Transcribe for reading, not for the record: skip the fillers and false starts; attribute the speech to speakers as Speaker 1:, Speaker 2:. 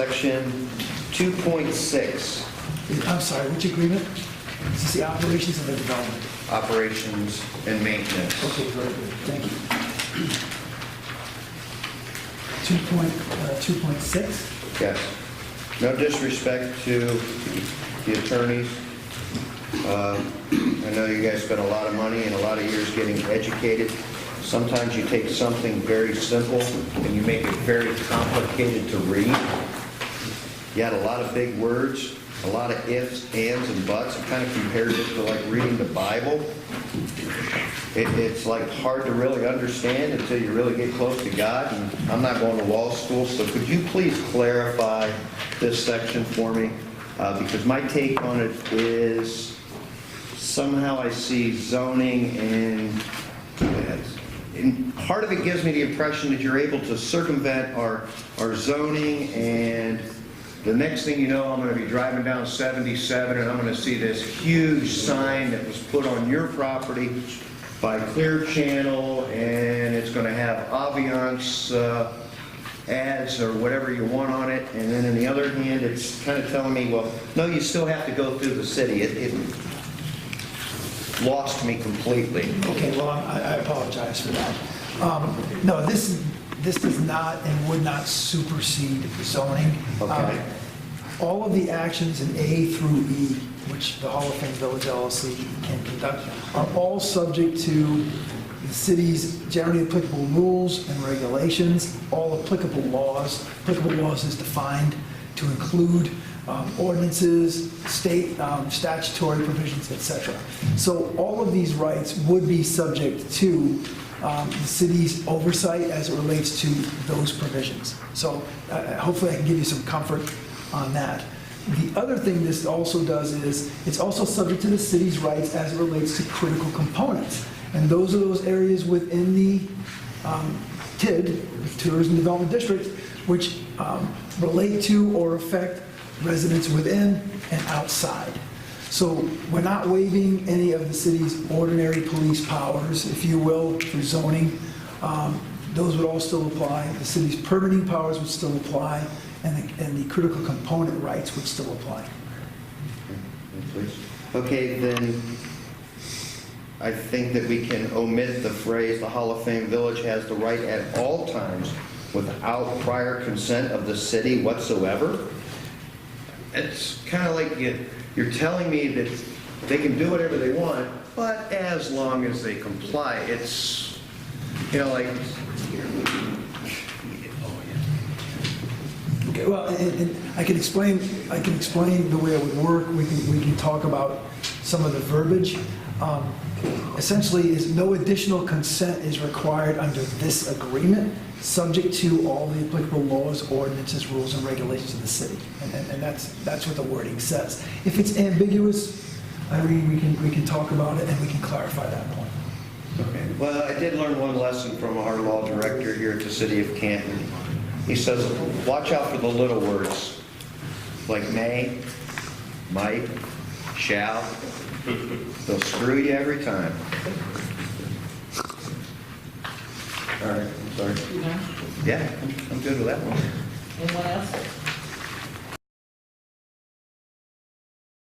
Speaker 1: Section 2.6,
Speaker 2: I'm sorry, which agreement? Is this the operations of the development?
Speaker 1: operations and maintenance.
Speaker 2: Okay, very good, thank you. 2.6?
Speaker 1: Yes. No disrespect to the attorneys. I know you guys spent a lot of money and a lot of years getting educated. Sometimes you take something very simple and you make it very complicated to read. You had a lot of big words, a lot of ifs, ands, and buts. It kind of compares it to like reading the Bible. It's like hard to really understand until you really get close to God. And I'm not going to law school, so could you please clarify this section for me? Because my take on it is somehow I see zoning and part of it gives me the impression that you're able to circumvent our zoning, and the next thing you know, I'm going to be driving down 77 and I'm going to see this huge sign that was put on your property by Clear Channel, and it's going to have Aviance ads or whatever you want on it, and then on the other hand, it's kind of telling me, well, no, you still have to go through the city. It lost me completely.
Speaker 2: Okay, well, I apologize for that. No, this does not and would not supersede zoning.
Speaker 1: Okay.
Speaker 2: All of the actions in A through E, which the Hall of Fame Village LLC can conduct, are all subject to the city's generally applicable rules and regulations, all applicable laws. Applicable laws is defined to include ordinances, state statutory provisions, etc. So all of these rights would be subject to the city's oversight as it relates to those provisions. So hopefully I can give you some comfort on that. The other thing this also does is it's also subject to the city's rights as it relates to critical components. And those are those areas within the TID, Tourism Development District, which relate to or affect residents within and outside. So we're not waiving any of the city's ordinary police powers, if you will, through zoning. Those would all still apply. The city's permitting powers would still apply, and the critical component rights would still apply.
Speaker 1: Okay, then I think that we can omit the phrase, the Hall of Fame Village has the right at all times without prior consent of the city whatsoever. It's kind of like you're telling me that they can do whatever they want, but as long as they comply. It's, you know, like...
Speaker 2: Okay, well, and I can explain the way it would work. We can talk about some of the verbiage. Essentially, is no additional consent is required under this agreement, subject to all the applicable laws, ordinances, rules, and regulations of the city. And that's what the wording says. If it's ambiguous, Irene, we can talk about it and we can clarify that point.
Speaker 1: Okay. Well, I did learn one lesson from our law director here at the city of Canton. He says, watch out for the little words, like may, might, shall. They'll screw you every time. All right, I'm sorry.
Speaker 3: You know?
Speaker 1: Yeah, I'm good with that one.
Speaker 3: Anyone else?